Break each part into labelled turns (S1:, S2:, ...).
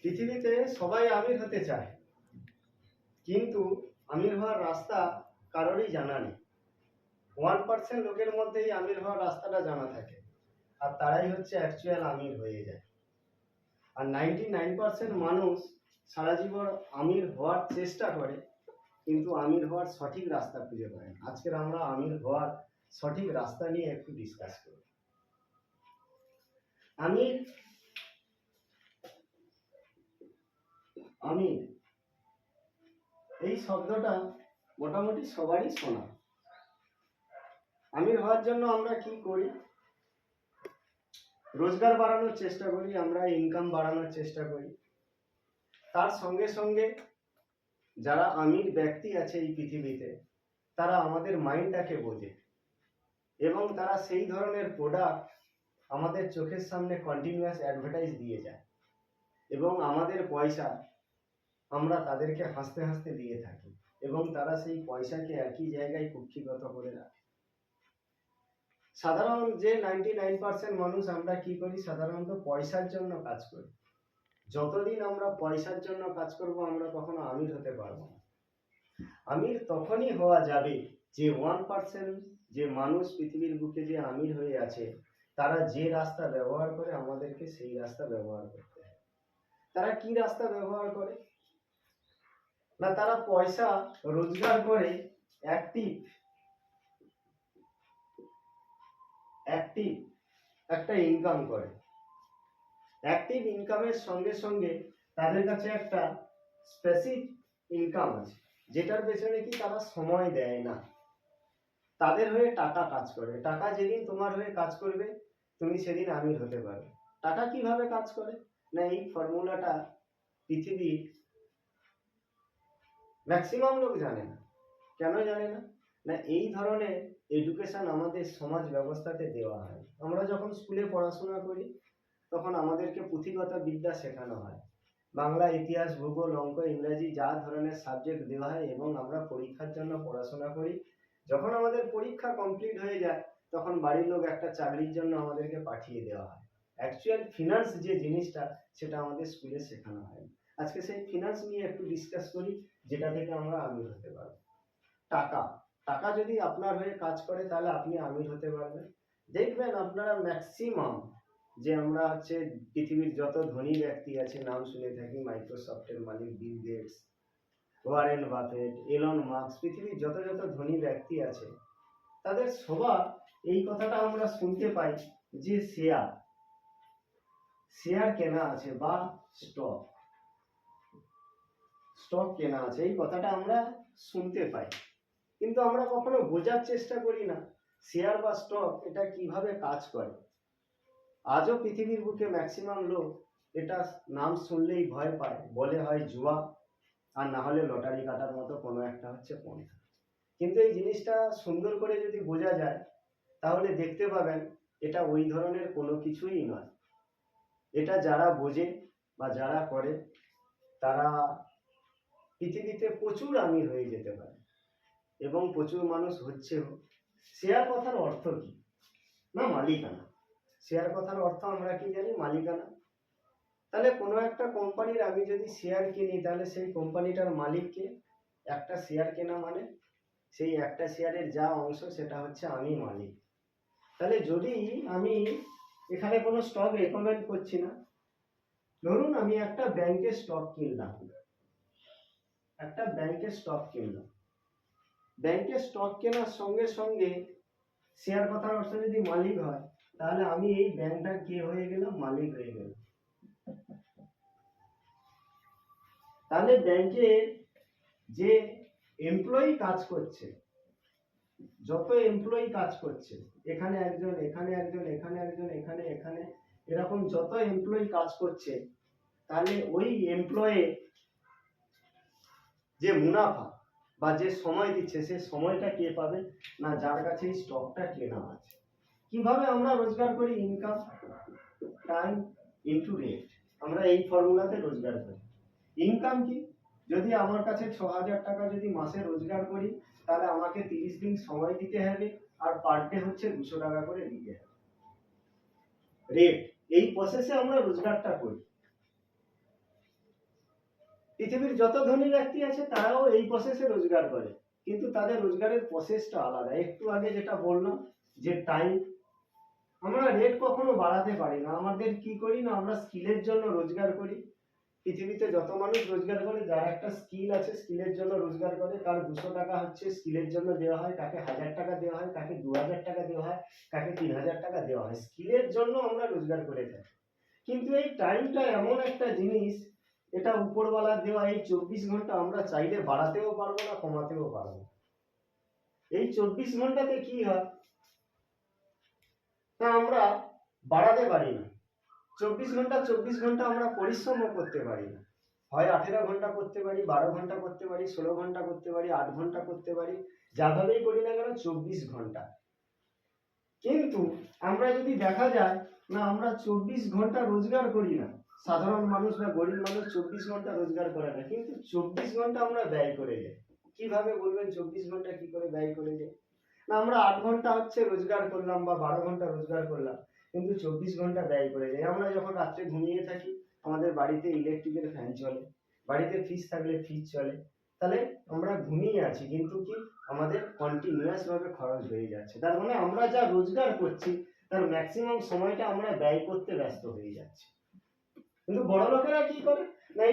S1: পৃথিবীতে সবাই আমির হতে চায়, কিন্তু আমির হওয়ার রাস্তা কারোরই জানা নেই। 1% লোকের মধ্যেই আমির হওয়ার রাস্তাটা জানা থাকে, আর তারাই হচ্ছে অ্যাকচুয়াল আমির হয়ে যায়। আর 99% মানুষ সারা জীবন আমির হওয়ার চেষ্টা করে, কিন্তু আমির হওয়ার সঠিক রাস্তা খুঁজে পায় না। আজকের আমরা আমির হওয়ার সঠিক রাস্তা নিয়ে একটু ডিসকাস করব। আমির আমির এই শব্দটা মোটামুটি সবারই শোনা। আমির হওয়ার জন্য আমরা কি করি? রোজগার বাড়ানোর চেষ্টা করি, আমরা ইনকাম বাড়ানোর চেষ্টা করি। তার সঙ্গে সঙ্গে যারা আমির ব্যক্তি আছে এই পৃথিবীতে, তারা আমাদের মাইন্ডটাকে বোঝে এবং তারা সেই ধরনের প্রোডাক্ট আমাদের চোখের সামনে কন্টিনিউয়াস অ্যাডভার্টাইজ দিয়ে যায় এবং আমাদের পয়সা আমরা তাদেরকে হাসতে হাসতে দিয়ে থাকি এবং তারা সেই পয়সাকে একই জায়গায় কুক্ষিগত করে রাখে। সাধারণ যে 99% মানুষ আমরা কি করি? সাধারণত পয়সার জন্য কাজ করি। যতদিন আমরা পয়সার জন্য কাজ করব, আমরা কখনো আমির হতে পারবো না। আমির তখনই হওয়া যাবে যে 1% যে মানুষ পৃথিবীর বুকে যে আমির হয়ে আছে, তারা যে রাস্তা ব্যবহার করে আমাদেরকে সেই রাস্তা ব্যবহার করতে হয়। তারা কি রাস্তা ব্যবহার করে? না, তারা পয়সা রোজগার করে অ্যাক্টিভ একটা ইনকাম করে। অ্যাক্টিভ ইনকামের সঙ্গে সঙ্গে তাদের কাছে একটা স্পেসিফিক ইনকাম আছে, যেটার পেছনে কি তারা সময় দেয় না। তাদের হয়ে টাকা কাজ করে। টাকা যেদিন তোমার হয়ে কাজ করবে, তুমি সেদিন আমির হতে পারবে। টাকা কিভাবে কাজ করে? না, এই ফর্মুলাটা পৃথিবীর ম্যাক্সিমাম লোক জানে না। কেন জানে না? না, এই ধরনের এডুকেশন আমাদের সমাজ ব্যবস্থাতে দেওয়া হয়। আমরা যখন স্কুলে পড়াশোনা করি, তখন আমাদেরকে পুঁথিগত বিদ্যা শেখানো হয়। বাংলা, ইতিহাস, ভূগোল, অঙ্ক, ইংরেজি যা ধরনের সাবজেক্ট দেওয়া হয়, এবং আমরা পরীক্ষার জন্য পড়াশোনা করি। যখন আমাদের পরীক্ষা কমপ্লিট হয়ে যায়, তখন বাড়ির লোক একটা চাকরির জন্য আমাদেরকে পাঠিয়ে দেওয়া হয়। অ্যাকচুয়াল ফিনান্স যে জিনিসটা, সেটা আমাদের স্কুলে শেখানো হয়। আজকে সেই ফিনান্স নিয়ে একটু ডিসকাস করি, যেটা থেকে আমরা আমির হতে পারবো। টাকা টাকা যদি আপনার হয়ে কাজ করে, তাহলে আপনি আমির হতে পারবেন। দেখবেন আপনারা ম্যাক্সিমাম যে আমরা হচ্ছে পৃথিবীর যত ধনী ব্যক্তি আছে, নাম শুনে থাকি, মাইক্রোসফটের মালিক Bill Gates, Warren Buffett, Elon Musk, পৃথিবীর যত যত ধনী ব্যক্তি আছে, তাদের সবার এই কথাটা আমরা শুনতে পাই যে শেয়ার কেনা আছে বা স্টক কেনা আছে। এই কথাটা আমরা শুনতে পাই, কিন্তু আমরা কখনো বোঝার চেষ্টা করি না শেয়ার বা স্টক এটা কিভাবে কাজ করে। আজও পৃথিবীর বুকে ম্যাক্সিমাম লোক এটা নাম শুনলেই ভয় পায়, বলে হয় জুয়া, আর না হলে লটারি কাটার মতো কোনো একটা হচ্ছে পন্থা। কিন্তু এই জিনিসটা সুন্দর করে যদি বোঝা যায়, তাহলে দেখতে পাবেন এটা ওই ধরনের কোনো কিছুই নয়। এটা যারা বোঝে বা যারা করে, তারা পৃথিবীতে প্রচুর আমির হয়ে যেতে পারে এবং প্রচুর মানুষ হচ্ছেও। শেয়ার কথার অর্থ কি? না, মালিকানা। শেয়ার কথার অর্থ আমরা কি জানি? মালিকানা। তাহলে কোনো একটা কোম্পানির আমি যদি শেয়ার কিনি, তাহলে সেই কোম্পানিটার মালিককে। একটা শেয়ার কেনা মানে সেই একটা শেয়ারের যা অংশ, সেটা হচ্ছে আমি মালিক। তাহলে যদি আমি এখানে কোনো স্টক রেকমেন্ড করছি না, ধরুন আমি একটা ব্যাংকের স্টক কিনলাম, ব্যাংকের স্টক কেনার সঙ্গে সঙ্গে শেয়ার কথার অর্থ যদি মালিক হয়, তাহলে আমি এই ব্যাংকটার কে হয়ে গেলাম? মালিক হয়ে গেলাম। তাহলে ব্যাংকের যে এমপ্লয়ি কাজ করছে, যত এমপ্লয়ি কাজ করছে, এখানে একজন, এখানে একজন, এখানে একজন, এখানে এখানে, এরকম যত এমপ্লয়ি কাজ করছে, তাহলে ওই এমপ্লয়ি যে মুনাফা বা যে সময় দিচ্ছে, সে সময়টা কে পাবে? না, যার কাছে এই স্টকটা কেনা আছে। কিভাবে আমরা রোজগার করি? Income time into rate. আমরা এই ফর্মুলাতে রোজগার করি। ইনকাম কি? যদি আমার কাছে ৬,০০০ টাকা যদি মাসে রোজগার করি, তাহলে আমাকে 30 দিন সময় দিতে হবে, আর পার ডে হচ্ছে 200 টাকা করে দিতে হবে। রেট, এই প্রসেসে আমরা রোজগারটা করি। পৃথিবীর যত ধনী ব্যক্তি আছে তারাও এই প্রসেসে রোজগার করে, কিন্তু তাদের রোজগারের প্রসেসটা আলাদা। একটু আগে যেটা বললাম যে টাইম, আমরা রেট কখনো বাড়াতে পারি না। আমাদের কি করি না, আমরা স্কিলের জন্য রোজগার করি। পৃথিবীতে যত মানুষ রোজগার করে, যার একটা স্কিল আছে, স্কিলের জন্য রোজগার করে, তার 200 টাকা হচ্ছে স্কিলের জন্য দেওয়া হয়, কাকে 1000 টাকা দেওয়া হয়, কাকে 2000 টাকা দেওয়া হয়, কাকে 3000 টাকা দেওয়া হয়। স্কিলের জন্য আমরা রোজগার করে থাকি। কিন্তু এই টাইমটা এমন একটা জিনিস, এটা উপরওয়ালার দেওয়া। এই 24 ঘন্টা আমরা চাইলে বাড়াতেও পারবো না, কমাতেও পারবো না। এই 24 ঘন্টাতে কি হয়, তা আমরা বাড়াতে পারি না। 24 ঘন্টা আমরা পরিশ্রমও করতে পারি না। হয় 18 ঘন্টা করতে পারি, 12 ঘন্টা করতে পারি, 16 ঘন্টা করতে পারি, 8 ঘন্টা করতে পারি, যাভাবেই করি না কেন 24 ঘন্টা। কিন্তু আমরা যদি দেখা যায় না, আমরা 24 ঘন্টা রোজগার করি না। সাধারণ মানুষ বা গরিব মানুষ 24 ঘন্টা রোজগার করে না, কিন্তু 24 ঘন্টা আমরা ব্যয় করে যাই। কিভাবে বলবেন 24 ঘন্টা কি করে ব্যয় করে যাই? না, আমরা 8 ঘন্টা হচ্ছে রোজগার করলাম বা 12 ঘন্টা রোজগার করলাম, কিন্তু 24 ঘন্টা ব্যয় করে যাই। আমরা যখন রাত্রে ঘুমিয়ে থাকি, আমাদের বাড়িতে ইলেকট্রিকের ফ্যান চলে, বাড়িতে ফ্রিজ থাকলে ফ্রিজ চলে, তাহলে আমরা ঘুমিয়ে আছি, কিন্তু কি আমাদের কন্টিনিউয়াস ভাবে খরচ হয়ে যাচ্ছে। তার মানে আমরা যা রোজগার করছি তার ম্যাক্সিমাম সময়টা আমরা ব্যয় করতে ব্যস্ত হয়ে যাচ্ছি। কিন্তু বড় লোকেরা কি করে না,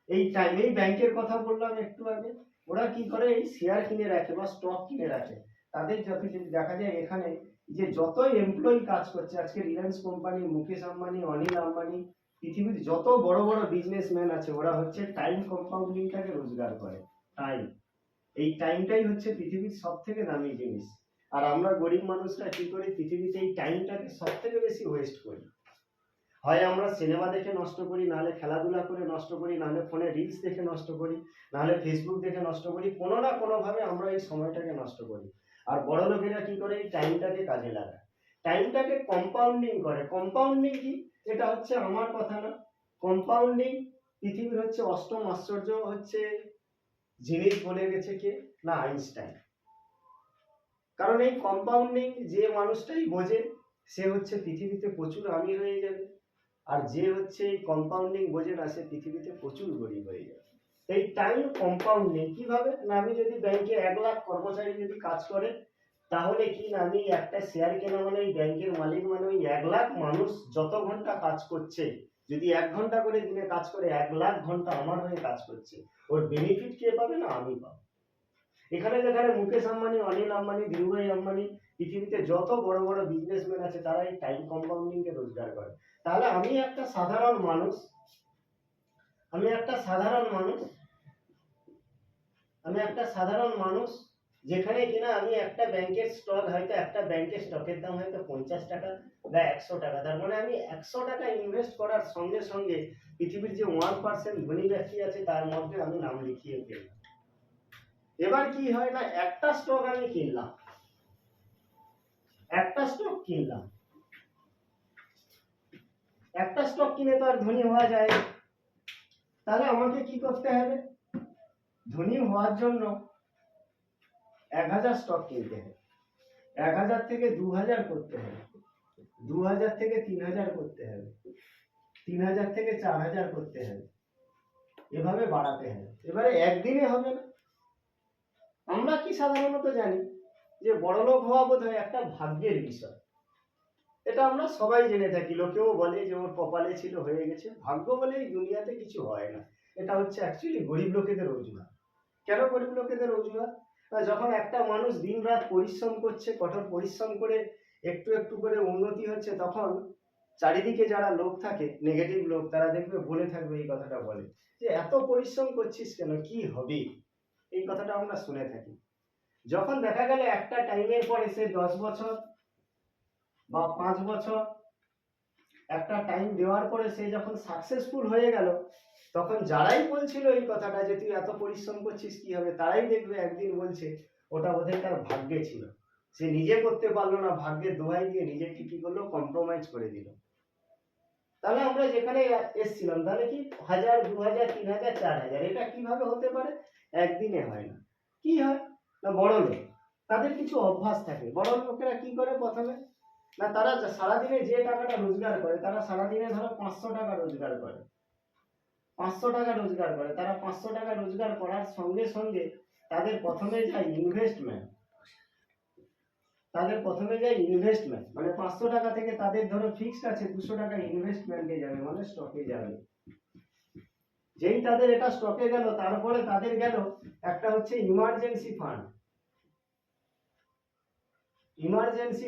S1: এই ব্যাংকের কথা বললাম একটু আগে, ওরা কি করে, এই শেয়ার কিনে রাখে বা স্টক কিনে রাখে। তাদের যত দেখা যায় এখানে যে যত এমপ্লয়ি কাজ করছে, আজকে রিলায়েন্স কোম্পানি, মুকেশ আম্বানি, অনিল আম্বানি, পৃথিবীর যত বড় বড় বিজনেসম্যান আছে, ওরা হচ্ছে টাইম কম্পাউন্ডিংটাকে রোজগার করে। টাইম, এই টাইমটাই হচ্ছে পৃথিবীর সব থেকে দামি জিনিস। আর আমরা গরিব মানুষরা কি করি, পৃথিবীতে এই টাইমটাকে সব থেকে বেশি ওয়েস্ট করি। হয় আমরা সিনেমা দেখে নষ্ট করি, নাহলে খেলাধুলা করে নষ্ট করি, নাহলে ফোনে রিলস দেখে নষ্ট করি, নাহলে ফেসবুক দেখে নষ্ট করি। কোনো না কোনো ভাবে আমরা এই সময়টাকে নষ্ট করি। আর বড় লোকেরা কি করে, এই টাইমটাকে কাজে লাগায়, টাইমটাকে কম্পাউন্ডিং করে। কম্পাউন্ডিং কি, এটা হচ্ছে আমার কথা না। কম্পাউন্ডিং পৃথিবীর হচ্ছে অষ্টম আশ্চর্য হচ্ছে জিনিস বলে গেছে কে না, আইনস্টাইন। কারণ এই কম্পাউন্ডিং যে মানুষটাই বোঝে, সে হচ্ছে পৃথিবীতে প্রচুর আমির হয়ে যাবে। আর যে হচ্ছে এই কম্পাউন্ডিং বোঝে না, সে পৃথিবীতে প্রচুর গরিব হয়ে যাবে। এই টাইম কম্পাউন্ডিং কিভাবে না, আমি যদি ব্যাংকে 1 লাখ কর্মচারী যদি কাজ করে, তাহলে কি না, আমি একটা শেয়ার কেনা মানে এই ব্যাংকের মালিক, মানে ওই 1 লাখ মানুষ যত ঘন্টা কাজ করছে, যদি 1 ঘন্টা করে দিনে কাজ করে, 1 লাখ ঘন্টা আমার হয়ে কাজ করছে, ওর বেনিফিট কে পাবে না, আমি পাবো। এখানে যেখানে মুকেশ আম্বানি, অনিল আম্বানি, ধীরুভাই আম্বানি, পৃথিবীতে যত বড় বড় বিজনেসম্যান আছে, তারা এই টাইম কম্পাউন্ডিং কে রোজগার করে। তাহলে আমি একটা সাধারণ মানুষ, আমি একটা সাধারণ মানুষ, আমি একটা সাধারণ মানুষ, যেখানে কিনা আমি একটা ব্যাংকের স্টক, হয়তো একটা ব্যাংকের স্টকের দাম হয়তো 50 টাকা বা 100 টাকা। তার মানে আমি 100 টাকা ইনভেস্ট করার সঙ্গে সঙ্গে পৃথিবীর যে 1% ধনী ব্যক্তি আছে তার মধ্যে আমি নাম লিখিয়ে ফেললাম। এবার কি হয় না, একটা স্টক আমি কিনলাম, একটা স্টক কিনলাম, একটা স্টক কিনে তো আর ধনী হওয়া যায় না। তাহলে আমাকে কি করতে হবে, ধনী হওয়ার জন্য 1000 স্টক কিনতে হবে, 1000 থেকে 2000 করতে হবে, 2000 থেকে 3000 করতে হবে, 3000 থেকে 4000 করতে হবে, এভাবে বাড়াতে হবে। এবারে একদিনে হবে না। আমরা কি সাধারণত জানি যে বড়লোক হওয়া বোধহয় একটা ভাগ্যের বিষয়, এটা আমরা সবাই জেনে থাকি। লোকেও বলে যে ওর কপালে ছিল, হয়ে গেছে। ভাগ্য বলে এই দুনিয়াতে কিছু হয় না। এটা হচ্ছে অ্যাকচুয়ালি গরিব লোকেদের অজুহাত। কেন গরিব লোকেদের অজুহাত? যখন একটা মানুষ দিনরাত পরিশ্রম করছে, কঠোর পরিশ্রম করে একটু একটু করে উন্নতি হচ্ছে, তখন চারিদিকে যারা লোক থাকে, নেগেটিভ লোক, তারা দেখবে বলে থাকবে, এই কথাটা বলে যে এত পরিশ্রম করছিস কেন, কি হবে, এই কথাটা আমরা শুনে থাকি। যখন দেখা গেল একটা টাইমের পরে সে 10 বছর বা 5 বছর একটা টাইম দেওয়ার পরে সে যখন সাকসেসফুল হয়ে গেল, তখন যারাই বলছিল এই কথাটা যে তুই এত পরিশ্রম করছিস কি হবে, তারাই দেখবে একদিন বলছে ওটা বোধহয় তার ভাগ্যে ছিল, সে নিজে করতে পারলো না, ভাগ্যের দোহাই দিয়ে নিজেকে কি করলো, কম্প্রোমাইজ করে দিল। তাহলে আমরা যেখানে এসছিলাম, তাহলে কি 1000, 2000, 3000, 4000, এটা কিভাবে হতে পারে? একদিনে হয় না। কি হয় না, বড় লোক, তাদের কিছু অভ্যাস থাকে। বড় লোকেরা কি করে প্রথমে না, তারা সারাদিনে যে টাকাটা রোজগার করে, তারা সারাদিনে ধরো 500 টাকা রোজগার করে, 500 টাকা রোজগার করে, তারা 500 টাকা রোজগার করার সঙ্গে সঙ্গে তাদের প্রথমে যায় ইনভেস্টমেন্ট, মানে 500 টাকা থেকে তাদের ধরো ফিক্সড আছে 200 টাকা ইনভেস্টমেন্টে যাবে, মানে স্টকে যাবে। যেই তাদের এটা স্টকে গেল, তারপরে তাদের গেল একটা হচ্ছে ইমার্জেন্সি ফান্ড। ইমার্জেন্সি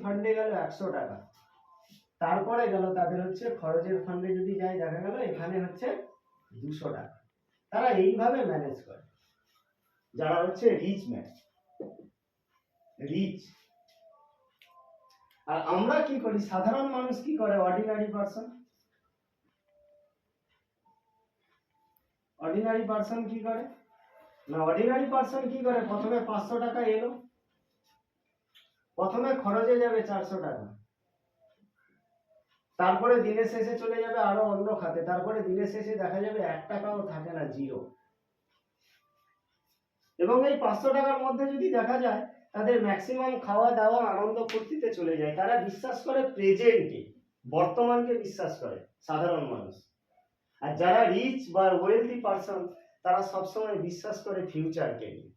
S1: ফান্ডে গেল 100 টাকা। তারপরে গেল তাদের হচ্ছে খরচের ফান্ডে যদি যাই, দেখা গেল এখানে হচ্ছে 200 টাকা। তারা এইভাবে ম্যানেজ করে, যারা হচ্ছে রিচ। আর আমরা কি করি, সাধারণ মানুষ কি করে, অর্ডিনারি পারসন কি করে না, প্রথমে 500 টাকা এলো, প্রথমে খরচে যাবে 400 টাকা, তারপরে দিনের শেষে চলে যাবে আরো অন্য খাতে, তারপরে দিনের শেষে দেখা যাবে 1 টাকাও থাকে না, জিরো। এবং এই 500 টাকার মধ্যে যদি দেখা যায় তাদের ম্যাক্সিমাম খাওয়া দাওয়া আনন্দ ফুর্তিতে চলে যায়। তারা বিশ্বাস করে প্রেজেন্টে, বর্তমানকে বিশ্বাস করে সাধারণ মানুষ। আর যারা রিচ বা ওয়েলথি পারসন, তারা সবসময় বিশ্বাস করে ফিউচারকে নিয়ে।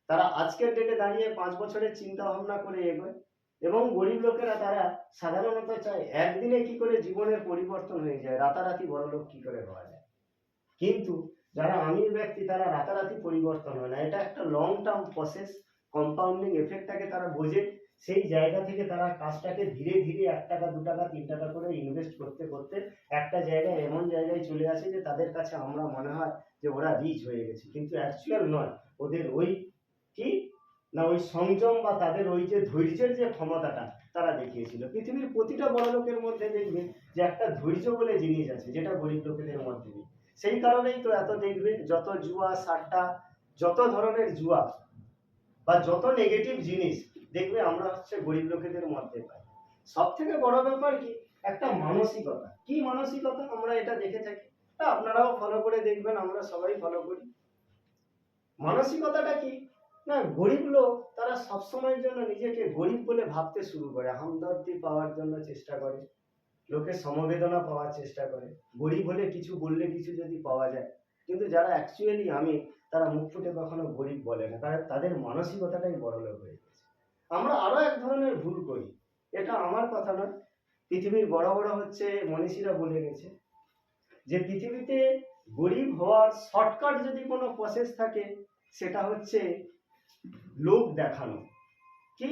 S1: তারা আজকের ডেটে দাঁড়িয়ে 5 বছরের চিন্তা ভাবনা করে এগোয়। এবং গরিব লোকেরা তারা সাধারণত চায় একদিনে কি করে জীবনের পরিবর্তন হয়ে যায়, রাতারাতি বড়লোক কি করে হওয়া যায়। কিন্তু যারা আমির ব্যক্তি, তারা রাতারাতি পরিবর্তন হয় না, এটা একটা লং টার্ম প্রসেস, কম্পাউন্ডিং এফেক্টটাকে তারা বোঝে। সেই জায়গা থেকে তারা কাজটাকে ধীরে ধীরে 1 টাকা 2 টাকা 3 টাকা করে ইনভেস্ট করতে করতে একটা জায়গায় এমন জায়গায় চলে আসে যে তাদের কাছে আমরা মনে হয় যে ওরা রিচ হয়ে গেছে, কিন্তু অ্যাকচুয়াল নয়। ওদের ওই কি না, ওই সংযম বা তাদের ওই যে ধৈর্যের যে ক্ষমতাটা তারা দেখিয়েছিল। পৃথিবীর প্রতিটা বড় লোকের মধ্যে দেখবে যে একটা ধৈর্য বলে জিনিস আছে, যেটা গরিব লোকেদের মধ্যে নেই। সেই কারণেই তো এত দেখবে যত জুয়া সাট্টা, যত ধরনের জুয়া বা যত নেগেটিভ জিনিস দেখবে আমরা হচ্ছে গরিব লোকেদের মধ্যে পাই। সব থেকে বড় ব্যাপার কি, একটা মানসিকতা। কি মানসিকতা আমরা এটা দেখে থাকি, আপনারাও ফলো করে দেখবেন, আমরা সবাই ফলো করি। মানসিকতাটা কি না, গরিব লোক তারা সবসময়ের জন্য নিজেকে গরিব বলে ভাবতে শুরু করে, হামদর্দি পাওয়ার জন্য চেষ্টা করে, লোকের সমবেদনা পাওয়ার চেষ্টা করে, গরিব হলে কিছু বললে কিছু যদি পাওয়া যায়। কিন্তু যারা অ্যাকচুয়ালি আমি, তারা মুখ ফুটে কখনো গরিব বলে না, কারণ তাদের মানসিকতাটাই বড় লোক হয়ে গেছে। আমরা আরো এক ধরনের ভুল করি, এটা আমার কথা নয়, পৃথিবীর বড় বড় হচ্ছে মনীষীরা বলে গেছে যে পৃথিবীতে গরিব হওয়ার শর্টকাট যদি কোনো প্রসেস থাকে, সেটা হচ্ছে লোক দেখানো। কি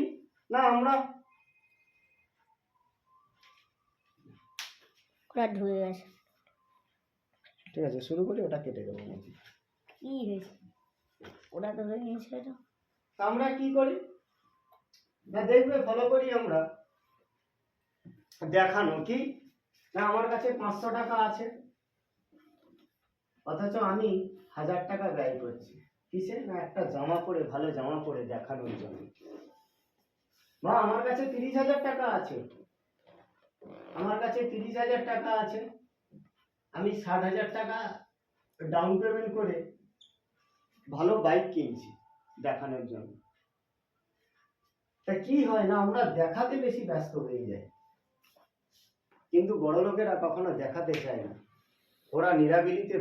S1: না, আমরা
S2: ঢুকে গেছে,
S1: ঠিক আছে শুরু করি, ওটা কেটে দেবো।
S2: কি হয়েছে, ওটা তো হয়ে গেছে।
S1: আমরা কি করি না, দেখবে ফলো করি আমরা, দেখানো কি না, আমার কাছে 500 টাকা আছে, অথচ আমি 1000 টাকা ব্যয় করছি কিসে না, একটা জামা পরে, ভালো জামা পরে দেখানোর জন্য। বা আমার কাছে 30,000 টাকা আছে, আমি 60,000 টাকা ডাউন পেমেন্ট করে ভালো বাইক কিনছি দেখানোর জন্য। তা কি হয় না, আমরা দেখাতে বেশি ব্যস্ত হয়ে যাই। কিন্তু বড় লোকেরা কখনো দেখাতে চায় না, ওরা নিরাবিলিতে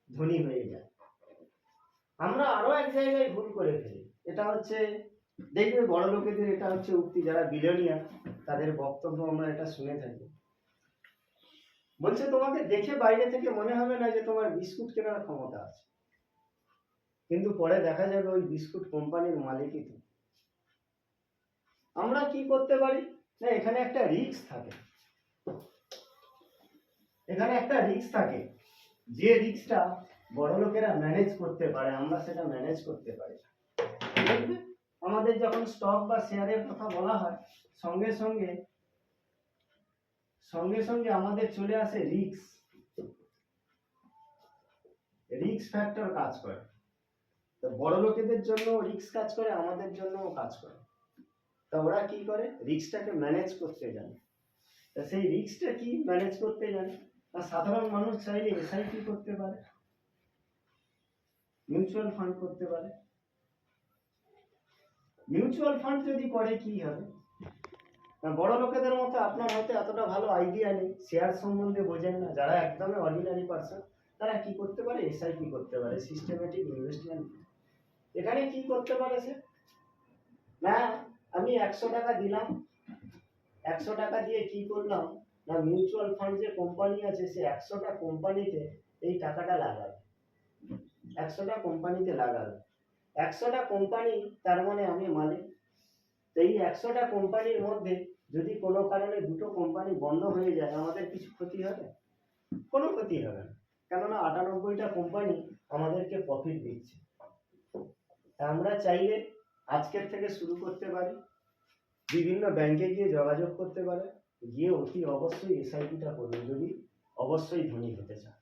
S1: ধনী হয়ে যায়। আমরা আরো এক জায়গায় ভুল করে ফেলি, এটা হচ্ছে দেখবে বড় লোকেদের এটা হচ্ছে উক্তি, যারা বিলিয়নিয়ার তাদের বক্তব্য আমরা এটা শুনে থাকি। বলছে তোমাকে দেখে বাইরে থেকে মনে হবে না যে তোমার বিস্কুট কেনার ক্ষমতা আছে, কিন্তু পরে দেখা যাবে ওই বিস্কুট কোম্পানির মালিকই তো। আমরা কি করতে পারি না, এখানে একটা রিস্ক থাকে, যে রিস্কটা বড় লোকেরা ম্যানেজ করতে পারে, আমরা সেটা ম্যানেজ করতে পারি। দেখবে আমাদের যখন স্টক বা শেয়ারের কথা বলা হয়, সঙ্গে সঙ্গে আমাদের চলে আসে রিস্ক ফ্যাক্টর কাজ করে। তো বড় লোকেদের জন্য রিস্ক কাজ করে, আমাদের জন্যও কাজ করে। তা ওরা কি করে, রিস্কটাকে ম্যানেজ করতে জানে। তা সেই রিস্কটা কি ম্যানেজ করতে জানে, আর সাধারণ মানুষ চাইলে এসআইপি করতে পারে, মিউচুয়াল ফান্ড করতে পারে। মিউচুয়াল ফান্ড যদি করে কি হবে বড় লোকেদের মতো আপনার হয়তো এতটা ভালো আইডিয়া নেই, শেয়ার সম্বন্ধে বোঝেন না, যারা একদমই অর্ডিনারি পার্সন তারা কি করতে পারে, এসআইপি করতে পারে, সিস্টেমেটিক ইনভেস্টমেন্ট। এখানে কি করতে পারে সে, না আমি 100 টাকা দিলাম, 100 টাকা দিয়ে কি করলাম, না মিউচুয়াল ফান্ড যে কোম্পানি আছে সে 100টা কোম্পানিতে এই টাকাটা লাগাবে, 100টা কোম্পানিতে লাগাবে, 100টা কোম্পানি, তার মানে আমি মালিক। তো এই 100টা কোম্পানির মধ্যে যদি কোনো কারণে দুটো কোম্পানি বন্ধ হয়ে যায়, আমাদের কিছু ক্ষতি হবে? কোনো ক্ষতি হবে না, কেননা 98টা কোম্পানি আমাদেরকে প্রফিট দিচ্ছে। তা আমরা চাইলে আজকের থেকে শুরু করতে পারি, বিভিন্ন ব্যাংকে গিয়ে যোগাযোগ করতে পারে, গিয়ে অতি অবশ্যই এসআইপিটা করুন যদি অবশ্যই ধনী হতে চান।